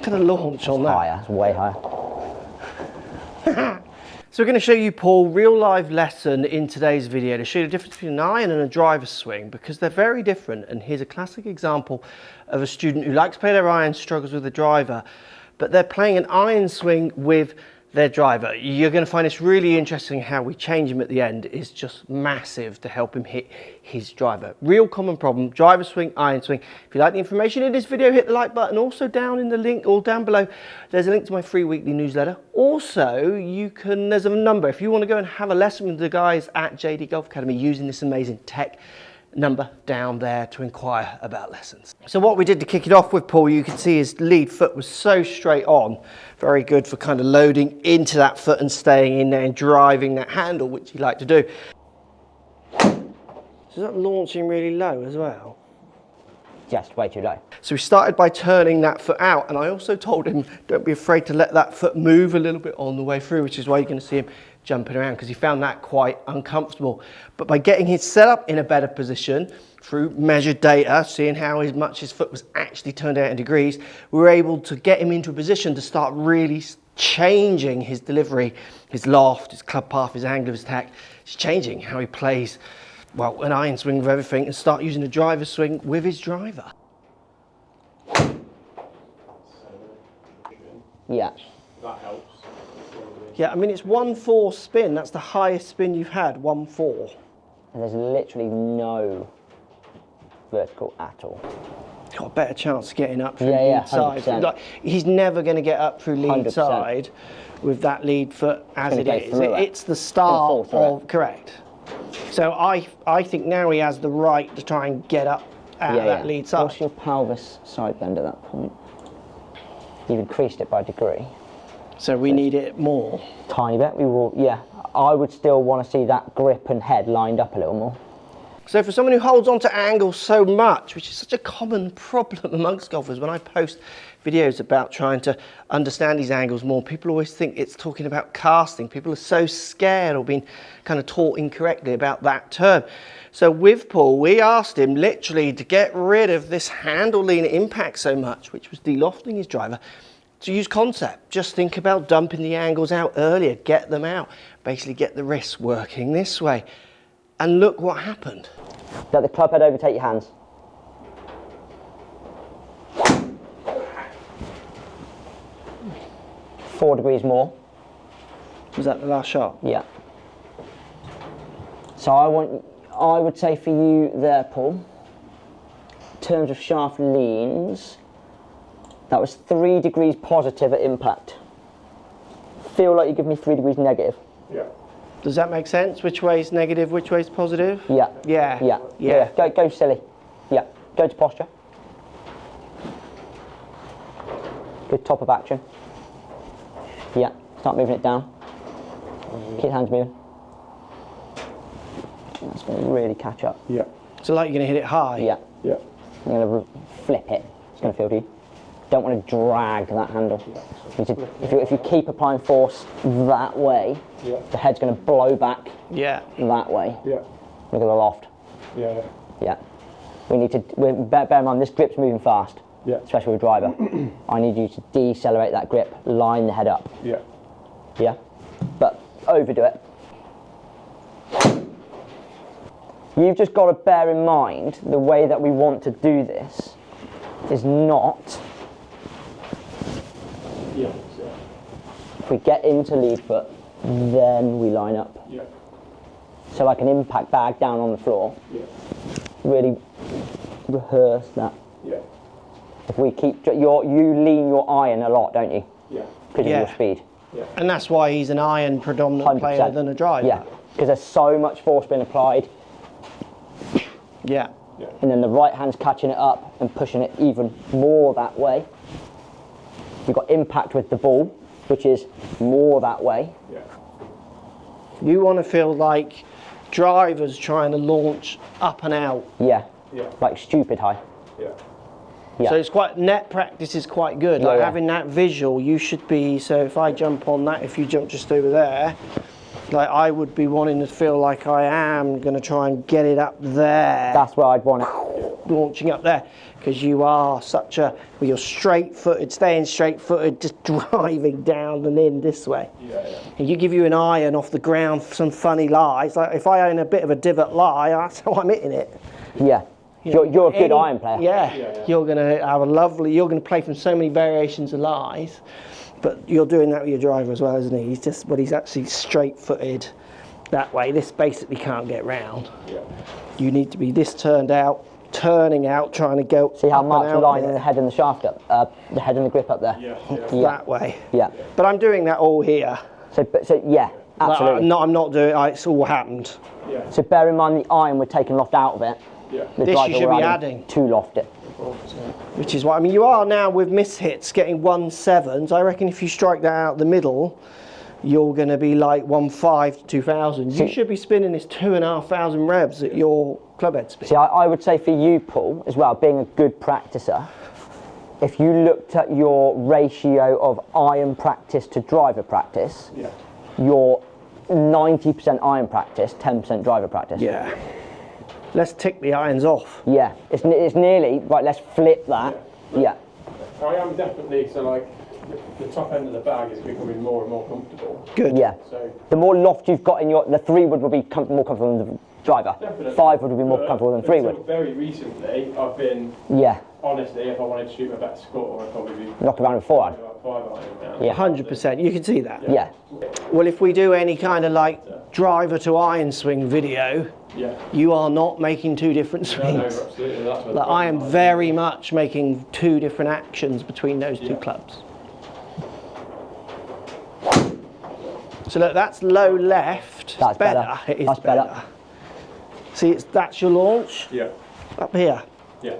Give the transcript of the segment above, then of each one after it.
Look at the launch on that. Higher, it's way higher. So we're going to show you, Paul, real live lesson in today's video to show you the difference between an iron and a driver swing, because they're very different. And here's a classic example of a student who likes to play their iron, struggles with the driver, but they're playing an iron swing with their driver. You're going to find this really interesting. How we change him at the end is just massive to help him hit his driver. Real common problem, driver swing, iron swing. If you like the information in this video, hit the like button. Also down in the link, or down below, there's a link to my free weekly newsletter. Also, there's a number if you want to go and have a lesson with the guys at JD Golf Academy using this amazing tech. Number down there to inquire about lessons. So what we did to kick it off with, Paul, you can see his lead foot was so straight on. Very good for kind of loading into that foot and staying in there and driving that handle, which he liked to do. So is that launching really low as well? Just way too low. So we started by turning that foot out, and I also told him don't be afraid to let that foot move a little bit on the way through, which is why you're going to see him jumping around, because he found that quite uncomfortable. But by getting his setup in a better position through measured data, seeing how much his foot was actually turned out in degrees, we were able to get him into a position to start really changing his delivery, his loft, his club path, his angle of his attack. It's changing how he plays, well, an iron swing with everything, and start using a driver swing with his driver. Yeah. That helps. Yeah, I mean, it's 1-4 spin. That's the highest spin you've had, 1-4. And there's literally no vertical at all. Got a better chance of getting up through Yeah, lead side. 100%. Like, he's never going to get up through lead 100%. side with that lead foot as it Gonna go is. through it. It's the start through of, correct. So I think now he has the right to try and get up out of that lead side. What's your pelvis side bend at that point? You've increased it by a degree. So we need it more. Tiny bit, we will, yeah. I would still want to see that grip and head lined up a little more. So for someone who holds on to angles so much, which is such a common problem amongst golfers, when I post videos about trying to understand these angles more, people always think it's talking about casting. People are so scared or being kind of taught incorrectly about that term. So with Paul, we asked him literally to get rid of this handle lean impact so much, which was delofting his driver, to use concept. Just think about dumping the angles out earlier, get them out, basically get the wrists working this way. And look what happened. Let the club head overtake your hands. Four degrees more. Was that the last shot? Yeah. So I would say for you there, Paul, in terms of shaft leans, that was 3 degrees positive at impact. Feel like you give me 3 degrees negative. Yeah. Does that make sense? Which way is negative, which way is positive? Yeah. Yeah. Yeah. Yeah. Go silly. Yeah. Go to posture. Good top of action. Yeah. Start moving it down. Keep your hands moving. That's going to really catch up. Yeah. So like you're going to hit it high? Yeah. You're going to flip it. It's going to feel to you. Don't want to drag that handle. If you keep applying force that way, the head's going to blow back that way. Yeah. Look at the loft. Yeah. Yeah. We need to bear in mind this grip's moving fast. Yeah. Especially with driver. I need you to decelerate that grip, line the head up. Yeah. Yeah. But overdo it. You've just got to bear in mind the way that we want to do this is not. Yeah. If we get into lead foot, then we line up. Yeah. So like an impact bag down on the floor. Yeah. Really rehearse that. Yeah. If we keep, you lean your iron a lot, don't you? Yeah. Because of your speed. Yeah. And that's why he's an iron predominant 100%. player than a driver. Yeah, because there's so much force being applied. Yeah. Yeah. And then the right hand's catching it up and pushing it even more that way. You've got impact with the ball, which is more that way. Yeah. You want to feel like drivers trying to launch up and out. Yeah. Yeah. Like stupid high. Yeah. Yeah. So it's quite, net practice is quite good. Like having that visual, you should be, so if I jump on that, if you jump just over there, Like I would be wanting to feel like I am going to try and get it up there. That's where I'd want it. Launching up there, because you are such a, well, you're straight-footed, staying straight-footed, just driving down and in this way. And you give you an iron off the ground for some funny lies. Like if I own a bit of a divot lie, that's how I'm hitting it. Yeah. You're a good iron player. Yeah. You're going to have a lovely, you're going to play from so many variations of lies, but you're doing that with your driver as well, isn't he? He's just, but he's actually straight-footed that way. This basically can't get round. You need to be this turned out, turning out, trying to go. See how Mark's lining the head and the shaft up, the head and the grip up there? That way. Yeah. But I'm doing that all here. So yeah, absolutely. I'm not doing it, it's all happened. So bear in mind the iron we're taking loft out of it. This you should be adding. To loft it. Which is what, I mean, you are now with mishits getting 1.7s. I reckon if you strike that out the middle, you're going to be like 1.5 to 2,000. You should be spinning this 2,500 revs at your club head speed. See, I would say for you, Paul, as well, being a good practicer, if you looked at your ratio of iron practice to driver practice, you're 90% iron practice, 10% driver practice. Yeah. Let's tick the irons off. Yeah, it's nearly, right, let's flip that. Yeah. I am definitely, so like, the top end of the bag is becoming more and more comfortable. Good. Yeah. So the more loft you've got in your, the 3 wood will be more comfortable than the driver. Definitely. 5 wood will be more comfortable than 3 wood. Very recently, I've been, honestly, if I wanted to shoot a better score, I'd probably be knock around with 4 iron. about 5 iron now. Yeah. 100%, you can see that. Yeah. Well, if we do any kind of like driver to iron swing video, you are not making 2 different swings. No, absolutely. That's what Like, I am very much making 2 different actions between those 2 clubs. So look, that's low left. That's better. It is That's better. See, that's your launch. Yeah. Up here. Yeah.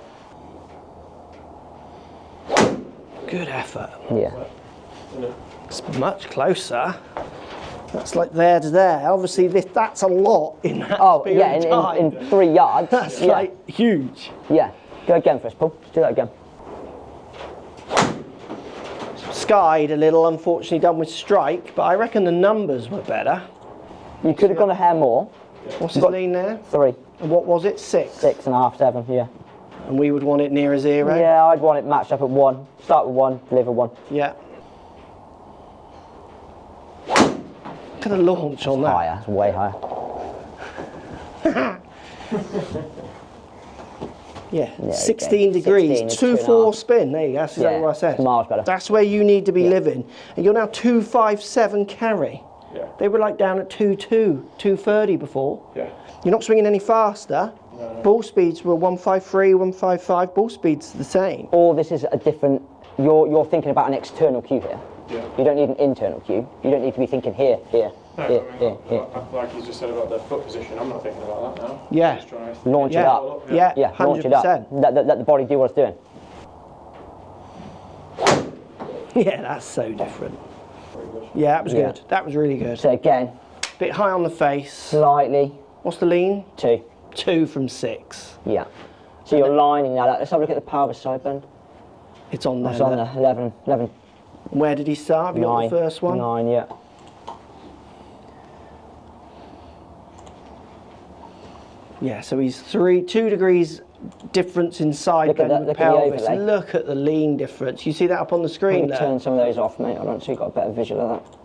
Good effort. Yeah. It's much closer. That's like there to there. Obviously, that's a lot in that period of time. in 3 yards. That's like huge. Yeah. Go again for us, Paul. Let's do that again. Skied a little, unfortunately done with strike, but I reckon the numbers were better. You could have gone a hair more. What's his lean there? 3. And what was it? 6? 6.5, 7, yeah. And we would want it near a 0? Yeah, I'd want it matched up at 1. Start with 1, deliver 1. Yeah. Look at the launch on that. Higher, it's way higher. Yeah, Yeah, 16 okay. degrees, 16 is 2.4 spin. There you go, that's exactly what I said. Miles better. That's where you need to be living. And you're now 2.57 carry. Yeah. They were like down at 2.2, 2.30 before. Yeah. You're not swinging any faster. No. Ball speeds were 1.53, 1.55. Ball speed's the same. Or this is a different, you're thinking about an external cue here. Yeah. You don't need an internal cue. You don't need to be thinking here, here, No, here, I mean, here, here. like you just said about the foot position, I'm not thinking about that now. Yeah. Just trying to Launch it Yeah. up. Yeah, Yeah, 100%. launch it up. Let the body do what it's doing. Yeah, that's so different. Yeah, that was Yeah. good. That was really good. So again, Bit high on the face. slightly, What's the lean? 2. 2 from 6. Yeah. So you're lining that up. Let's have a look at the power of the side bend. It's on there. It's on there, 11, Where did he start? Have you got 9. the first one? 9, yeah. Yeah, so he's 2 degrees difference in side Look at bend that, with look at the pelvis. overlay. Look at the lean difference. You see that up on the Let screen me there? turn some of those off, mate. I don't see you've got a better visual of that.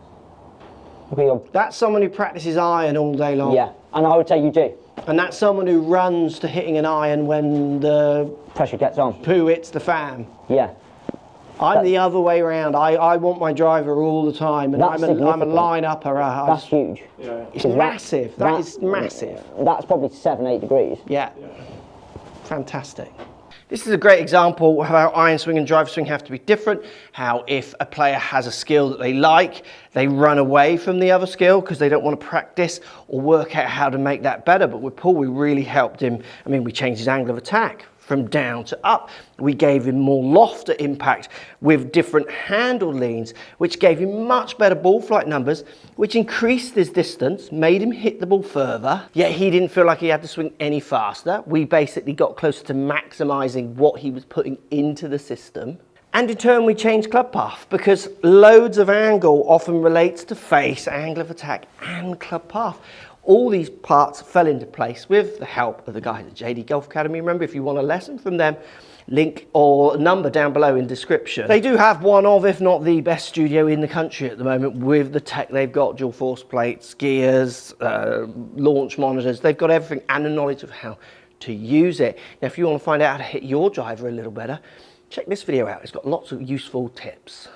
Look at your, That's someone who practices iron all day long. yeah, and I would say you do. And that's someone who runs to hitting an iron when the Pressure gets on. poo hits the fan. Yeah. I'm the other way around. I want my driver all the time, and That's I'm a significant. line-upper. That's huge. Yeah. It's massive. That is massive. That's probably 7, 8 degrees. Yeah. Fantastic. This is a great example of how iron swing and driver swing have to be different, how if a player has a skill that they like, they run away from the other skill because they don't want to practice or work out how to make that better. But with Paul, we really helped him. I mean, we changed his angle of attack from down to up. We gave him more loft at impact with different handle leans, which gave him much better ball flight numbers, which increased his distance, made him hit the ball further, yet he didn't feel like he had to swing any faster. We basically got closer to maximizing what he was putting into the system. And in turn, we changed club path because loads of angle often relates to face, angle of attack, and club path. All these parts fell into place with the help of the guys at JD Golf Academy. Remember, if you want a lesson from them, link or number down below in description. They do have one of, if not the best studio in the country at the moment with the tech they've got, dual force plates, gears, launch monitors. They've got everything and the knowledge of how to use it. Now, if you want to find out how to hit your driver a little better, check this video out. It's got lots of useful tips.